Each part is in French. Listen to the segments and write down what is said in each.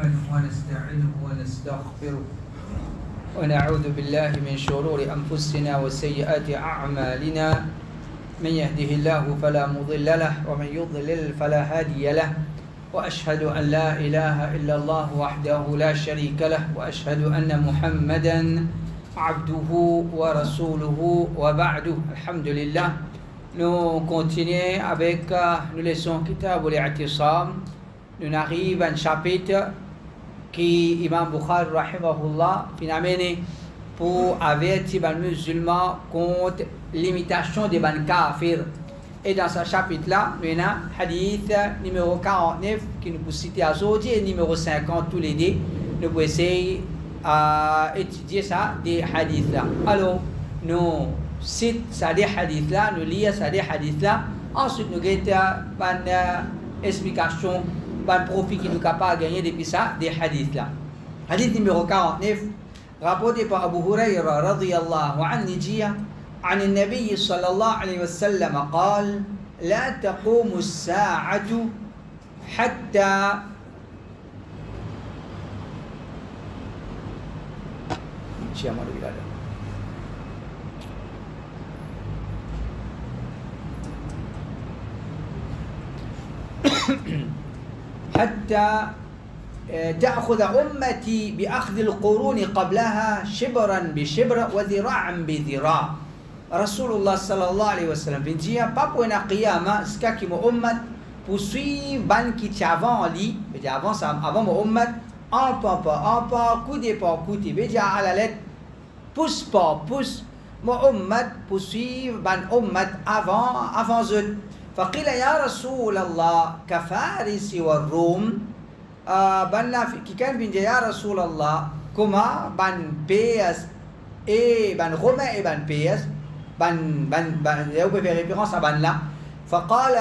نحمده ونستعينه ونستغفره ونعوذ بالله من شرور أنفسنا وسيئات أعمالنا من يهده الله فلا مضل له ومن يضلل فلا هادي له وأشهد أن لا إله إلا الله وحده لا شريك له وأشهد أن محمدا عبده ورسوله وبعد الحمد لله. Nous continuons avec, nous laissons Kitab al-I'tisam. Nous arrivons à un chapitre qui Imam Bukhari rahimahullah fin amené pour avertir les musulmans contre l'imitation des ban kafir. Et dans ce chapitre-là, nous avons hadith numéro 49 qui nous peut citer à aujourd'hui et numéro 50 tous les deux. Nous pouvons essayer d'étudier ça des hadiths-là. Alors, nous cite ça des hadiths là, nous lire ça des hadiths là, ensuite nous guetter une explication, un profit qui nous capable de gagner depuis ça des hadiths là. Hadith numéro 49 rapporté par Abu Huraira radiyallahu anhu dit عن النبي صلى الله عليه وسلم قال لا تقوم الساعة حتى حتى تأخذ أمتي بأخذ القرون قبلها شبرا بشبر وذراعا بذراع. رسول الله صلى الله عليه وسلم dit pas pour la qiyama ska qui mon ummat poursuivre ban qui avant li, avant mon ummat un pas coup de pas coup de veja à la lettre pousse pas pousse mon ummat poursuivre ban ummat avant eux. فقيل يا رسول الله كفارس والروم بنا qui كان بين يا رسول الله كما بن بيس et بن روما et بن بيس بن يو fait référence à بن là فقال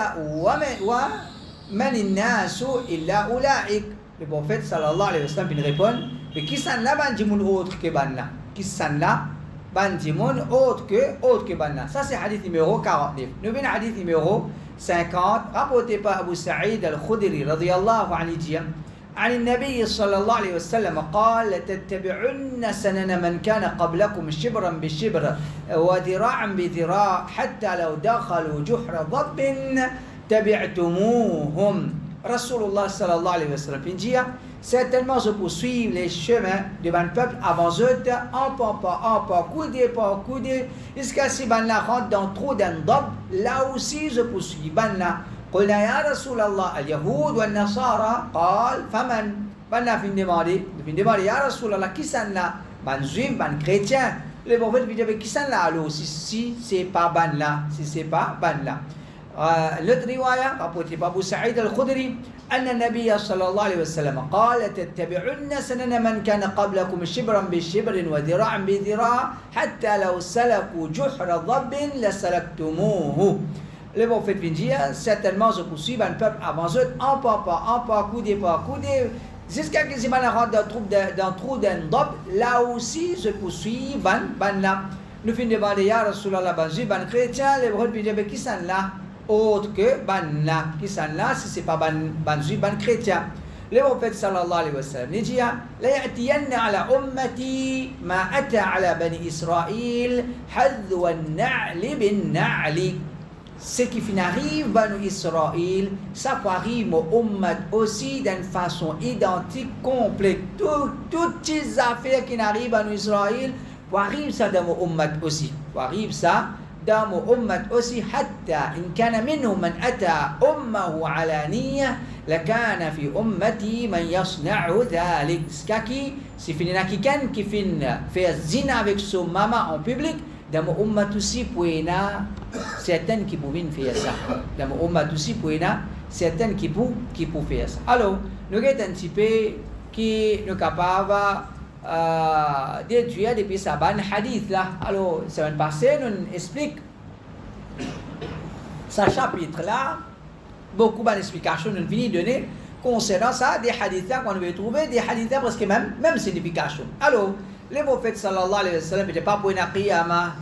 ومن الناس إلا أولئك. Le prophète sallallahu alayhi wa sallam vient répondre mais qui sont là ban dimoun autre que ban là, qui sont là ban dimoun autre que ban là. Ça c'est hadith numéro 49. Nous venons hadith numéro 50 rapporté par Abu Sa'id al-Khudri radiyallahu anhu عن النبي صلى الله عليه وسلم قال لتتبعن سنن من كان قبلكم شبرا بشبر وذراعا بذراع حتى لو دخلوا جحر ضب تبعتموهم. رسول الله صلى الله عليه وسلم dit certainement je poursuis les chemins de mon peuple avant eux un pas coudé jusqu'à ce ban la rentre dans trou d'un dab. Là aussi je poursuis ban la. قلنا يا رسول الله اليهود والنصارى قال فمن بنا في الدمار يا رسول الله qui sont là ban juif ban chrétien. Le prophète lui dit qui sont là alors si c'est pas ban là, si c'est pas ban là. l'autre riwaya rapporté par Abu Sa'id al-Khudri أن النبي صلى الله عليه وسلم قال تتبعن سنن من كان قبلكم شبرا بشبر وذراعا بذراع حتى لو سلكوا جحر ضب لسلكتموه. Le prophète vient dire certainement je poursuis un peuple avant eux un pas coudé jusqu'à ce qu'ils rentrent dans trou d'un dab. Là aussi je poursuis ban là. Nous finissons de demander ya Rasulallah ban juif ban chrétien. Le prophète vient dire qui sont là autre que ban là, qui sont là si c'est pas ban juif ban chrétien. Le prophète sallallahu alayhi wa sallam dit لا يأتين على أمتي ما أتى على بني إسرائيل حذو النعل بالنعل. Ce qui arrive Banu Israël, ça peut arriver au Ummat aussi d'une façon identique, complète. Toutes les affaires qui arrivent à Banu Israël, peut arriver ça dans mon Ummat aussi. Peut arriver ça dans mon Ummat aussi. حتى إن كان منهم من أتى أمه علانية لكان في أمتي من يصنع ذلك. C'est fini qui fait zina avec son maman en public. Dans mon ummat aussi pour certaines qui pouvaient faire ça. Dans mon ummat aussi pour certaines qui pouvaient faire ça. Alors, nous avons un petit peu qui nous capable d'étudier depuis ça ban hadith là. Alors, semaine passée nous explique ce chapitre là. Beaucoup d'explications nous venons donner concernant ça, des hadiths qu'on peut trouver, des hadiths presque même signification. Alors, le prophète sallallahu alayhi wa sallam n'était pas pour une qiyama,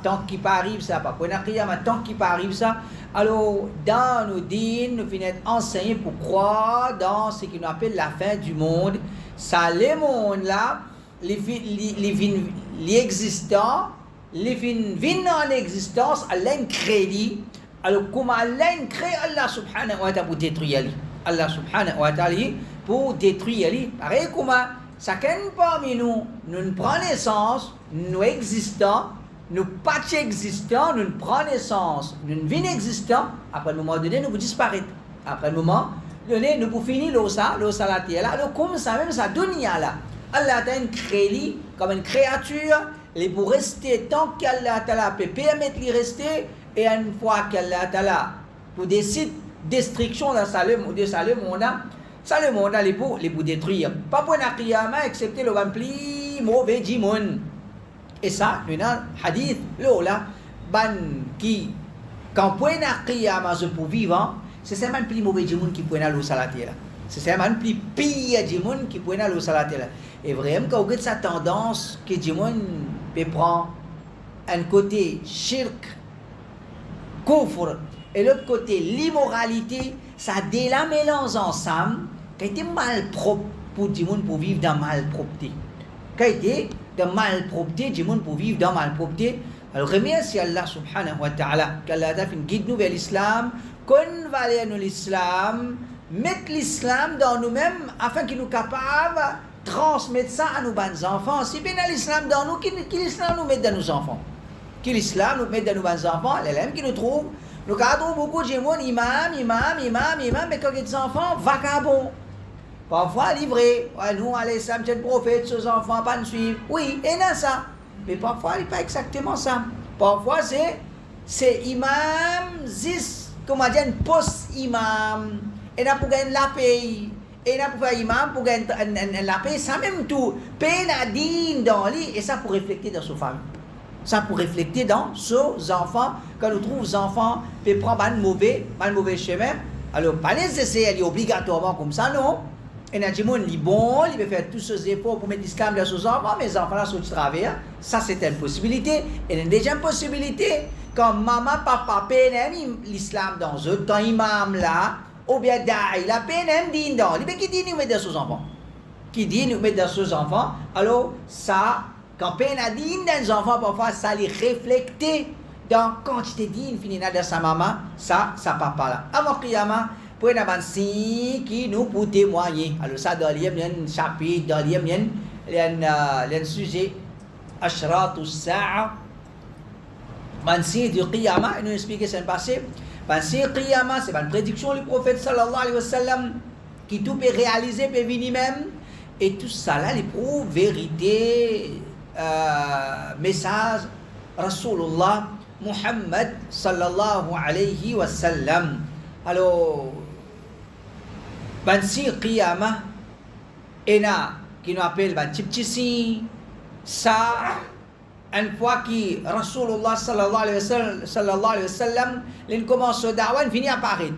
tant qu'il pas arrive ça, pas pour une qiyama, tant qu'il pas arrive ça. Alors, dans nos dînes, nous finissons enseigner pour croire dans ce qu'on appelle la fin du monde. Ça, le monde là, les existants, les viennent en existence, Allah crédit. Alors, comment Allah crée Allah subhanahu wa ta'ala pour détruire lui? Allah subhanahu wa ta'ala pour détruire lui. Pareil, comment chacun parmi nous, nous prenons naissance, nous existons, nous pas existants, nous prenons naissance, nous vînes existants, après le moment donné, nous disparaître. Après le moment donné, nous pour finir l'eau ça la terre. Alors, comme ça, même ça, dunya là, Allah a créé comme une créature, il pour rester tant qu'Allah Ta'ala peut permettre de rester, et une fois qu'Allah Ta'ala pour décider destruction dans le monde, ça le monde il pour détruire. Pas pour la qiyama excepté le rempli mauvais jimoun. Et ça, nous avons hadith, là, ban qui, quand pour la qiyama pour vivre, c'est seulement le plus mauvais jimoun qui peut aller au salati là. C'est seulement le plus pire jimoun qui peut aller au salati là. Et vraiment, quand vous avez cette tendance que jimoun peut prendre un côté shirk, kufr, et l'autre côté l'immoralité, ça mélange ensemble, qui a été mal propre pour du monde pour vivre dans malpropreté. Qui a été de malpropreté, du monde pour vivre dans malpropreté. Alors remercie Allah subhanahu wa ta'ala, qu'Allah a fait une guide nous vers l'islam, qu'on va aller dans l'islam, mettre l'islam dans nous-mêmes afin qu'il nous capable de transmettre ça à nos bons enfants. Si bien l'islam dans nous, qui l'islam nous met dans nos enfants. Qui l'islam nous met dans nos bons enfants, l'élève qui nous trouve. Nous avons beaucoup de gens, imam, mais quand il y a des enfants, vagabonds. Parfois livrés. Ouais, nous, allez, ça, c'est le prophète, ces enfants, pas nous suivre. Oui, et non ça. Mais parfois, il n'est pas exactement ça. Parfois, c'est imam, comment dire, post-imam. Et là, pour gagner la paix. Et là, pour faire imam, pour gagner la paix, ça même tout. Paix la digne dans lui, et ça pour refléter dans sa famille. Ça pour refléter dans ces enfants, quand nous trouvons les enfants qui prennent un mauvais chemin, alors pas nécessaire, il est obligatoirement comme ça, non. Et nous disons, il est bon, il peut faire tous ces efforts pour mettre l'islam dans ses enfants, mais les enfants là sont du travers. Ça c'est une possibilité. Et une deuxième possibilité, quand maman, papa, PNM, l'islam dans eux, quand imam là, ou bien daï, la PNM dit dans, il qui dit nous mettre dans ses enfants. Qui dit nous mettre dans ses enfants, alors ça, quand peine a dit dans les enfants, parfois, ça les refléter dans quantité d'îne finie dans sa maman, ça papa là. Avant Qiyama, pour une avancée qui nous peut témoigner. Alors ça, dans le chapitre, dans le sujet, Ashratu Sa'a, avancée du Qiyama, il nous explique ce passé. Avancée Qiyama, c'est une prédiction du prophète sallallahu alayhi wa sallam, qui tout peut réaliser, peut venir même. Et tout ça là, il prouve vérité. Message Rasulullah Muhammad sallallahu alayhi wa sallam. Alors, bansi qiyamah, ena qui nous appelle ban chipchisi, ça, une fois que Rasulullah sallallahu alayhi wa sallam, il commence au da'wan, il finit à apparaître.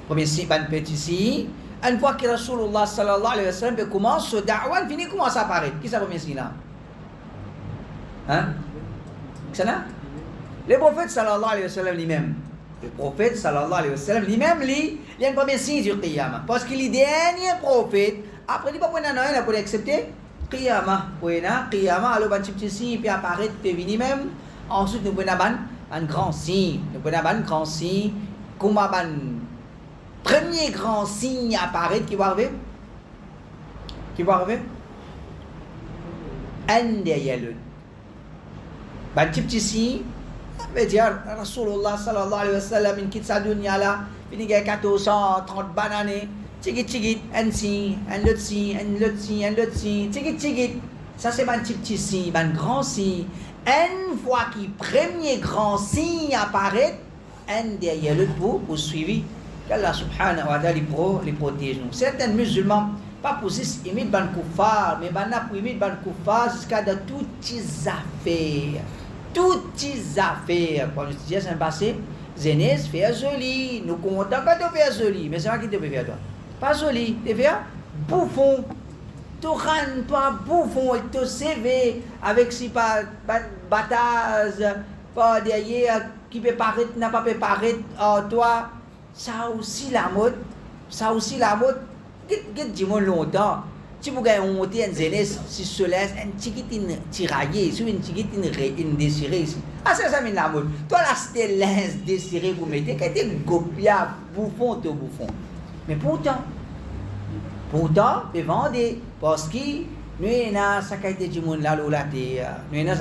Premier si, ban petit une fois que Rasulullah sallallahu alayhi wa sallam commence ce da'wan, fini commence à apparaître. Qui ça premier signe là? Hein? C'est ça? Le prophète sallallahu alayhi wa sallam lui-même. Le prophète sallallahu alayhi wa sallam lui-même, il y a un premier signe du qiyamah. Parce qu'il est le dernier prophète. Après, il n'y a pas de pour accepter qiyamah. Qiyamah, alors, un petit signe peut apparaître, peut venir même. Ensuite, nous prenons un grand signe. Nous prenons un grand signe. Comment premier grand signe apparaît qui va arriver? Qui va arriver? Un derrière l'autre. Un petit signe, veut dire, Rasulullah sallallahu alayhi wa sallam, il quitte sa dunya là, il y a 1430 bananes, tigit, un signe, un autre signe, un autre signe, un autre signe, tigit. Ça c'est un petit signe, un grand signe. Une fois que le premier grand signe apparaît, un derrière l'autre pour suivre. qu'Allah subhanahu wa ta'ala les protège nous. Certains musulmans, pas pour imiter ban kuffar, mais ban pour imiter ban kuffar jusqu'à de toutes les affaires. Toutes les affaires. Quand nous disons c'est passé, Zénès, faire joli. Nous comptons quand tu fais joli. Mais c'est moi qui te peux faire toi. Pas joli. Tu fais bouffon. Tu rends toi bouffon et tu CV avec si pas bataille, pas derrière, qui peut paraître, n'a pas peut paraître en toi. Ça aussi la mode. Ça aussi la mode. Qu'est-ce que longtemps? Si vous avez monté un zénès, si se laisse un petit tiraillé, si une petite désirée ici. Ah, c'est ça, la mode. Toi, la stélesse désirée, vous mettez, quand tu es gopia, bouffon, tu bouffon. Mais pourtant, tu vendez, parce que nous avons ça qui a été dit, nous avons ça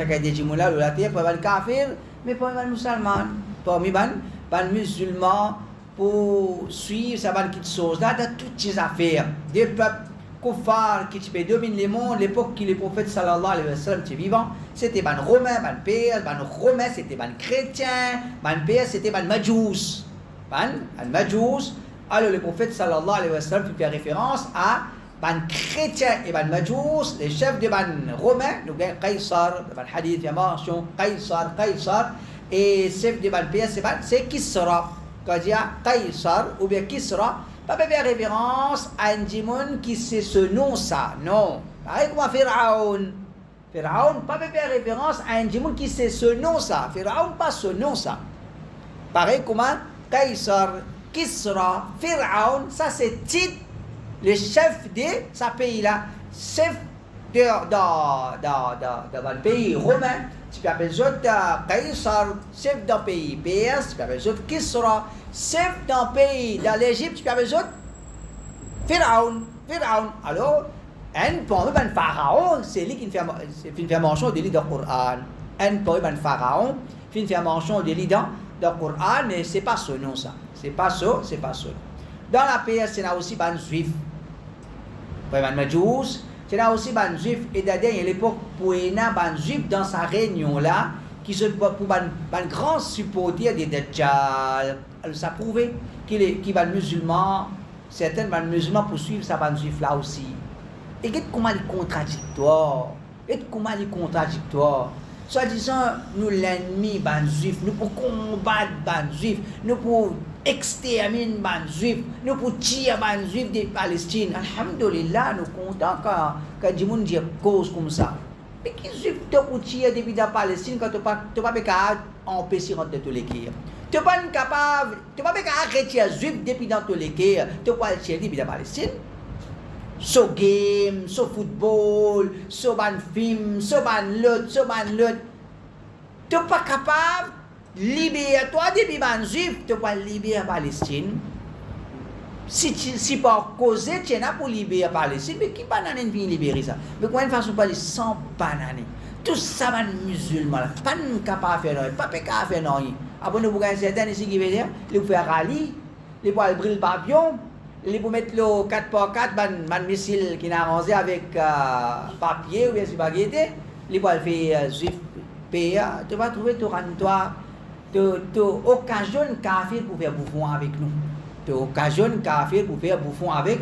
qui a été dit, nous avons pour les kafirs, mais pour les musulmans, pour les musulmans, pour suivre ça, quelque chose là, dans toutes ces affaires, des peuples. Kuffar qui domine le monde, l'époque où le prophète sallallahu alayhi wa sallam était vivant, c'était ban romain, ban perse, ban romain c'était ban chrétien, ban perse c'était ban majous. Alors le prophète sallallahu alayhi wa sallam fait référence à ban chrétien et ban majous, les chefs de ban romain, nous avons Qaisar, ban hadith, il y a mention Qaisar, et chef de ban perse c'est Kisra. Quand il y a Qaisar ou bien Kisra, pas faire référence à un démon qui c'est ce nom ça, non. Pareil comme Pharaon. Pharaon, pas faire référence à un démon qui c'est ce nom ça. Pharaon, pas ce nom ça. Pareil comme Qaisar, Kisra, Pharaon, ça c'est titre, le chef de ce pays-là. Chef dans le pays romain, tu peux appeler Qaisar, chef d'un pays perse, tu peux appeler Kisra, chef d'un pays dans l'Égypte, tu peux appeler Pharaon. Alors, un pharaon, c'est lui qui fait mention de lui dans le Coran. Un pharaon, qui fait mention de lui dans le Coran, mais ce n'est pas ce nom ça. C'est pas ça. Dans la Perse, c'est aussi un juif. Un majous. C'est là aussi un juif, et d'ailleurs, à l'époque, pour un juif dans sa réunion là, qui se pour un grand supporter des Dajjal. Alors, ça prouve qu'il va musulman, certains musulmans poursuivent ça, un juif là aussi. Et comment il est contradictoire. Soi-disant, nous l'ennemi, ban juif, nous pour combattre ban juif, nous pour exterminer ban juif, nous pour tuer ban juif des Palestine. Alhamdulillah, nous contents quand du monde dit cause comme ça. Mais qui juif te pour tuer depuis la Palestine quand tu pas capable empêcher rentrer tous les guerres. Tu pas capable arrêter les juifs depuis dans tous les guerres. Tu pas le tuer depuis la Palestine. So game, so football, so ban film, so ban lot. Tu pas capable libérer toi depuis ban juif, tu pas libérer Palestine. Si pas causer, tu n'as pour libérer Palestine, mais qui banane vient libérer ça? Mais comment une façon de parler sans banane? Tout ça ban musulman, pas capable de faire rien, pas capable de faire rien. Après nous avons certains ici qui veut dire, ils vont faire rallye, ils vont brûler le pavillon. Ils vont mettre le 4x4, un missile qui est arrangé avec papier ou bien spaghetti. Ils vont faire juif PA. Tu vas trouver, tu occasionnes kafir pour faire bouffon avec nous. Tu occasionnes kafir pour faire bouffon avec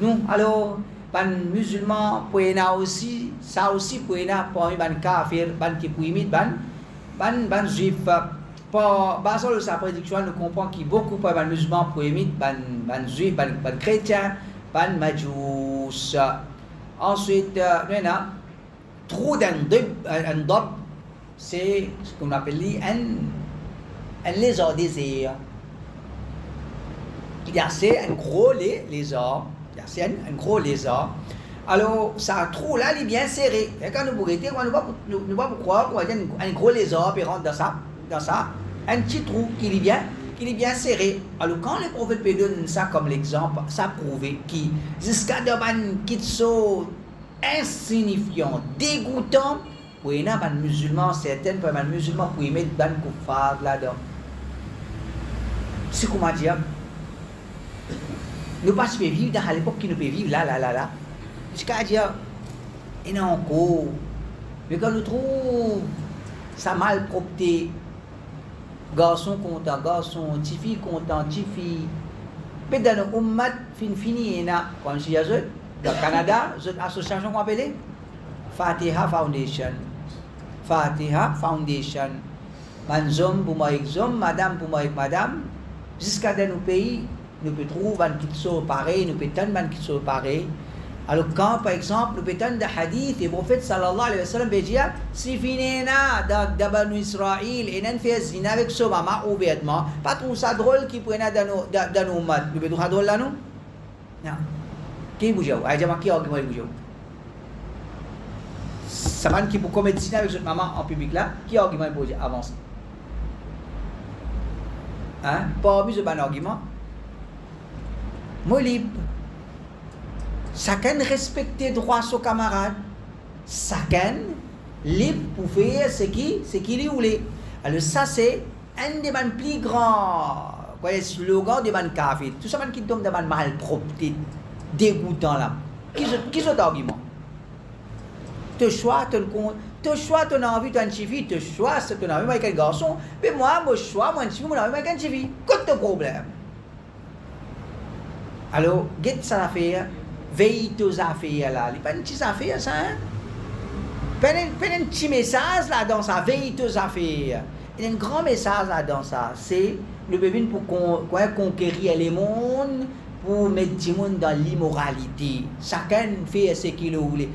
nous. Alors, les musulmans, aussi, ça aussi, pour les kafir, qui pour imiter, les juifs. Basant sa prédiction, nous comprenons qu'il y a beaucoup de musulmans pour imiter les juifs, les chrétiens, les majous. Ensuite, nous avons trop d'un dob, c'est ce qu'on appelle un lézard désert. Il y a un gros lézard. Un gros lézard. Alors, ça trou là, il est bien serré. Et quand nous regardons, nous ne pouvons pas croire qu'on a un gros lézard qui rentre dans ça, un petit trou qui est bien serré. Alors quand le prophète peut donner ça comme l'exemple, ça prouve qu'il jusqu'à des qui sont insignifiants, dégoûtants, pour les musulmans, certains pour les musulmans pour y mettre des kuffar là-dedans. C'est comment dire? Nous pas vivre dans l'époque qui nous peut vivre là. Jusqu'à dire, et non encore. Mais quand nous trouvons sa malpropreté, garçon content, garçon, petite fille content, petite fille. Mais dans le ummat fini, comme je dis, dans le Canada, une association qu'on appelle Fatiha Foundation. les hommes pour moi avec hommes, madame pour moi avec madame, jusqu'à dans nos pays, nous pouvons trouver un qui sont pareil, nous pouvons tendre un qui sont pareil. Alors quand par exemple nous pouvons tendre des hadiths, et le prophète sallallahu alayhi wa sallam dit si finina dans Banu Israël et n'en fait zina avec son maman ouvertement, pas trouver ça drôle qui prenne dans nos maths, nous pouvons trouver ça drôle là non? Non. Qui bouge? Aïe jama qui argument bouge? Ça man qui pour commettre zina avec son maman en public là, qui argument bouge avance? Hein? Pas abus de bon argument. Moi libre. Chacun respecte droit son camarade. Chacun libre pour faire ce qu'il voulait. Alors ça c'est un des plus grands slogans des man kafir. Tout ça man qui tombe dans man malpropreté, dégoûtant là. Qui sont argument? Te choix ton envie d'un chifi, te choix ton envie avec un garçon, mais moi choix mon chifi, mon envie avec un chifi. Qu'est-ce que le problème? Alors, qu'est-ce que ça fait? Veille tes affaires là. Il n'y a pas une petite affaire ça, hein? Pas un petit message là dans ça, veille tes affaires. Il y a un grand message là dans ça. C'est le bébé pour conquérir les mondes, pour mettre tout le monde dans l'immoralité. Chacun fait ce qu'il veut.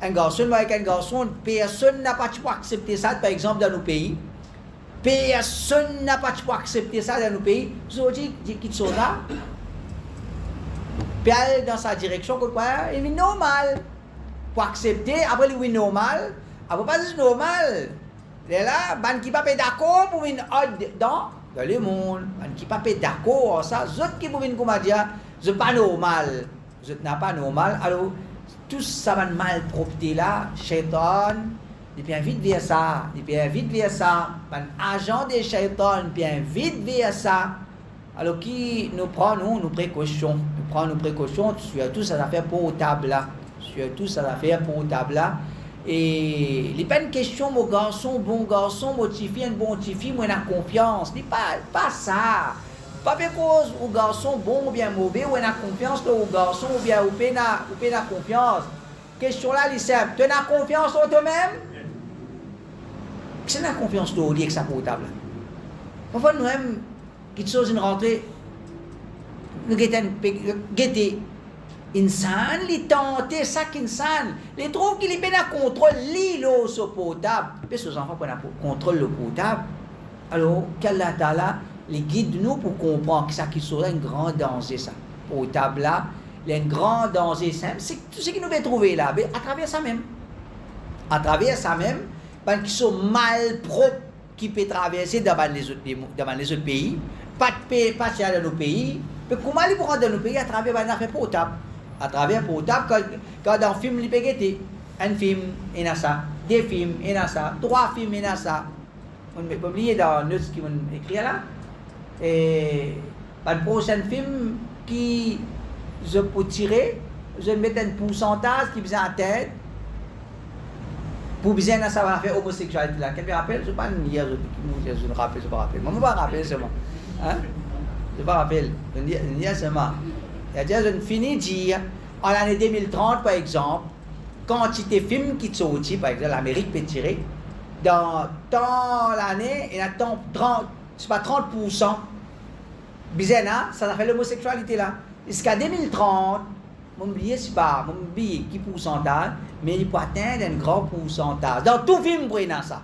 Un garçon avec un garçon, personne n'a pas pu accepter ça, par exemple, dans nos pays. Personne n'a pas pu accepter ça dans nos pays. Vous avez dit qu'ils sont là. Puis aller dans sa direction, quoi, il est normal. Pour accepter, après il est normal. Après pas c'est normal. Il est là, ban qui pas d'accord pour une dans le monde. Ban qui pas d'accord, ça, autres qui pour une comment dire, c'est pas normal. Vous n'êtes pas normal. Alors, tout ça va mal propreté là, shaitan, il vient vite vers ça, un agent de shaitan vient vite vers ça. Alors qui nous prend nos précautions, surtout ça affaire potable là, et il n'est pas une question mon garçon, bon fille, un bon fille, moi la confiance, il pas ça. Pas parce que le garçon bon ou bien mauvais, ou on a confiance au garçon ou bien ou pas confiance. Question là, c'est simple. Tu as confiance en toi-même? C'est la confiance de dire que ça potable. Parfois nous même quelque chose une rentrée, nous guetter insan, les tenter ça qu'insan, les trouve qu'il est bien à contrôle l'îlot sur potable. Parce que les enfants prennent contrôle le potable. Alors, qu'Allah Ta'ala les guide nous pour comprendre que ça qui serait un grand danger ça. Potable là, il y a un grand danger simple. C'est tout ce qui nous va trouver là, mais à travers ça même. Ben, qui sont mal propres, qui peuvent traverser devant les autres pays, pas dans nos pays. Mais comment ils vont rentrer dans nos pays à travers une affaire potable? À travers potable, quand dans un film, il peut guetter. Un film, il y a ça. Deux films, il y a ça. Trois films, il y a ça. On ne peut pas oublier dans le ce qu'ils vont écrire là. Et le prochain film qui je peux tirer, je vais mettre un pourcentage qui vient en tête pour bien savoir faire homosexualité là. Quelqu'un rappelle? Je ne sais pas hier, je ne rappelle, je ne me rappelle. Moi, je ne me rappelle seulement. Hein? Je ne me rappelle. Je ne dis seulement. C'est-à-dire, je ne finis de dire, en l'année 2030, par exemple, quantité de films qui sont sortis, par exemple, l'Amérique peut tirer, dans l'année, il y a 30%. Bizena, ça fait l'homosexualité là. Jusqu'à 2030, m'oubliez c'est pas, m'oubliez qui pourcentage, mais il peut atteindre un grand pourcentage. Dans tout film, vous voyez ça.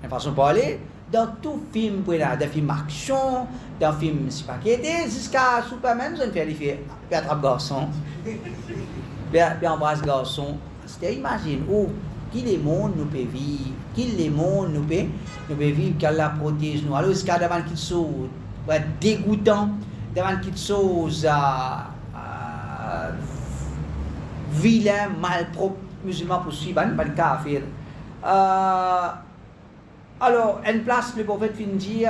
De façon de parler, dans tout film, vous voyez des films action, dans films spaghetti, jusqu'à Superman, vous allez faire les filles, puis attrape garçon, puis embrasse garçon. C'est-à-dire, imagine, qui les mondes nous peut vivre, qu'Allah protège nous. Alors, jusqu'à devant qu'il saute, dégoûtant, devant quelque chose vilain, malpropre, musulman poursuivre, pas de kafir. Alors, une place, le prophète finit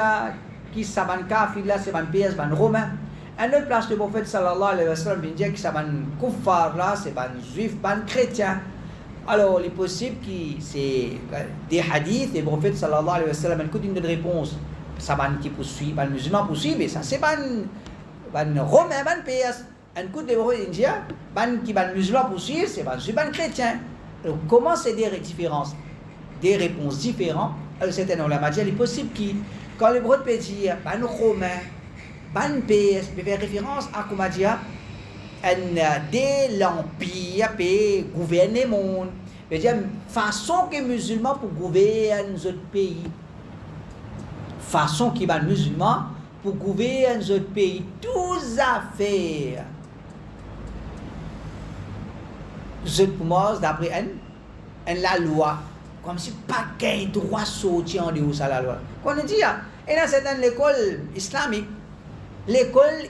qui s'aban kafir là, c'est ban PS, ban romain. Une autre place, le prophète sallallahu alayhi wa sallam finit qui s'aban kuffar là, c'est ban juif, ban chrétien. Alors, il est possible que c'est des hadiths, le prophète sallallahu alayhi wa sallam, il y a une réponse. Ça ban qui poursuit, ban musulman poursuit, mais ça c'est ban romain, ban PS. Un coup de indien, ban qui ban musulman poursuit, c'est ban chrétien. Alors comment c'est des différences, des réponses différentes Alors c'est un ulama dit, il est possible que quand les Hébreux peut dire, ben nous Romains, ben PS, peut faire référence à comment dire, dès l'empire peut gouverner le monde. Veut dire façon que les musulmans pour gouverner notre pays. Façon qui va les musulmans pour gouverner notre pays. Toutes affaires. Je commence d'après la loi. Comme si pas qu'un droit sortir en dehors de la loi. Quand on dit, et dans certaines l'école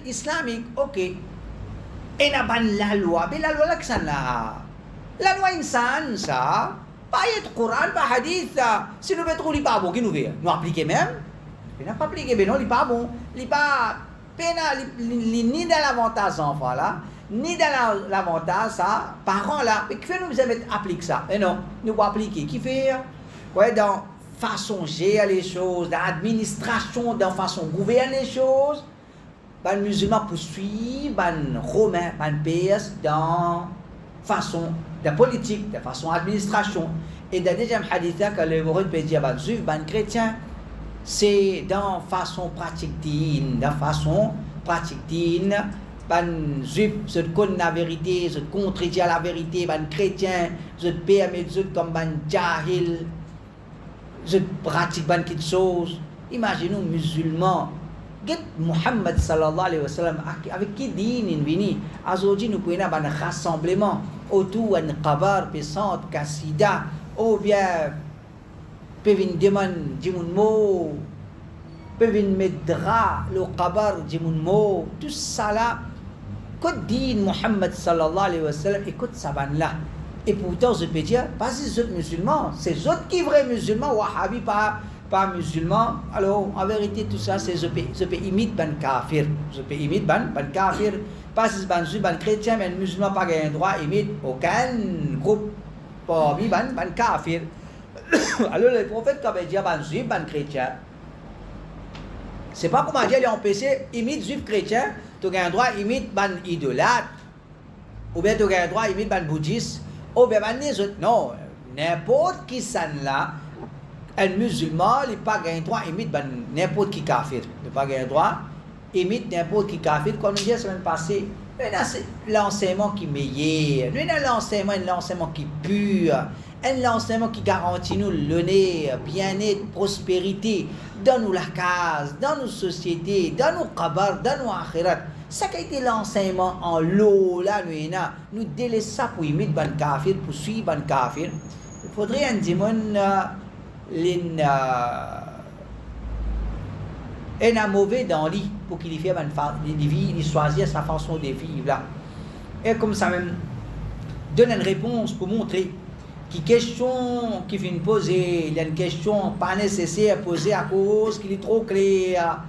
islamique, ok. Et n'a pas la loi, mais la loi là que ça là. La loi insan ça, pas être Coran, pas hadith ça. Si nous mettons les pas bon, qui nous veut, nous appliquer même. Il n'a pas appliqué, mais non, il pas bon, il pas pénal, ni dans l'avantage enfant là. Ni dans l'avantage, ça, parents là, mais qui fait nous appliquer ça? Mais non, nous pas appliquer. Qui fait? Ouais, dans façon gérer les choses, dans l'administration, dans façon gouverner les choses, les musulmans poursuivent, les romains, les PS, dans façon de politique, de façon administration. Et dans le deuxième hadith, que les Hébreux peut dire, les juifs, les chrétiens, c'est dans façon pratique digne, dans façon pratique digne. Les juifs, je connais la vérité, je contredis la vérité, les chrétiens, je permets comme les jahil, je pratique quelque chose. Imaginez-nous, musulmans, Muhammad sallallahu alayhi wa sallam, avec qui dit il vini, aujourd'hui nous pouvons avoir un rassemblement autour d'un qabar, pesant, kassida, ou bien, peuvent demander du mot, peuvent mettre le qabar du mot, tout ça là. Écoute dit Muhammad sallallahu alayhi wa sallam, écoute ça là. Et pourtant, je peux dire, pas ces autres musulmans, c'est eux qui sont vrais musulmans, wahhabi, pas musulmans. Alors, en vérité, tout ça, c'est je peux imiter ban kafir. Je peux imiter ban kafir. Pas ces ban juifs, ban chrétiens, mais les musulmans pas gain droit, imite aucun groupe parmi ban kafir. Alors, le prophète, quand il dit ban juif, ban chrétien, c'est pas comment dire, les empêcher, imite juif chrétien. Tu as un droit imite ban idolâtre, ou bien tu as un droit imite ban bouddhiste, ou bien ban les autres. Non, n'importe qui ça là, un musulman, il n'a pas un droit imite ban n'importe qui kafir. Il n'a pas un droit imite n'importe qui kafir. Comme nous dit la semaine passée, c'est l'enseignement qui est meilleur. Nous avons l'enseignement qui est pur. Un enseignement qui garantit nous l'honneur, bien-être, prospérité dans nos cases, dans nos sociétés, dans nos qabars, dans nos akhirat. Ça qui a été l'enseignement en l'eau, là, nous délaissons ça pour imiter ban kafir, pour suivre ban kafir. Il faudrait un démon, un mauvais dans lui pour qu'il il choisisse sa façon de vivre là. Et comme ça même, donne une réponse pour montrer qui question qui vient poser, il y a une question pas nécessaire à poser à cause qu'il est trop clair.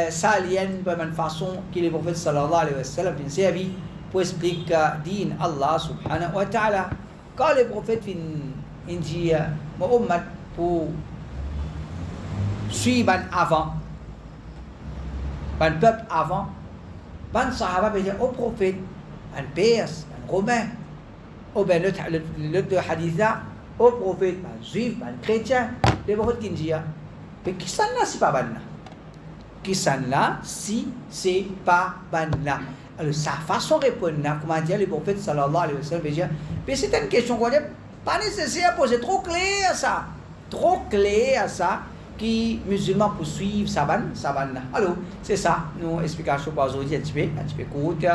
Ça vient de une façon que le prophète sallallahu alayhi wa sallam vient servir pour expliquer din Allah subhanahu wa ta'ala. Quand le prophète vient dire mon ummat pour suivre avant, un peuple avant, un sahaba veut dire au prophète, un perse, un romain, ou bien l'autre hadith là, au prophète, un juif, un chrétien, le prophète qui dit, mais qui s'en là si pas banna? Qui s'en là si c'est pas banna? Alors sa façon de répondre, comment dire, le prophète sallallahu alayhi wa sallam veut dire, mais c'est une question qu'on dit, pas nécessaire à poser, trop clair ça, qui musulmans poursuivent Saban. Alors, c'est ça, nous explication pour aujourd'hui un petit peu courte.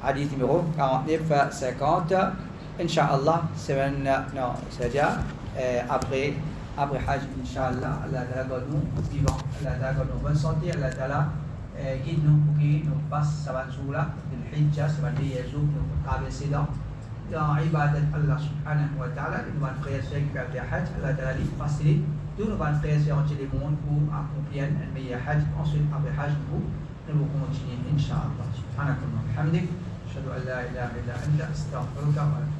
Hadith numéro 49-50. Inch'Allah, c'est-à-dire après Hajj, Inch'Allah, Allah Ta'ala nous vivants, Allah Ta'ala nous bonne santé, Allah Ta'ala guide nous pour que nous passe Saban Zoula, le Hijjah, Saban Yezou, nous traverser dans Ibadat Allah Subhanahu wa Ta'ala, nous allons faire ce qui fait Hajj, Allah Ta'ala facilite. Nous allons faire ce qui le monde pour accomplir un meilleur Hajj. Ensuite, après Hajj, nous continuer, Inch'Allah. Subhanakallah, hamdik, ashhadu an la ilaha illa anta, astaghfiruka wa atubu.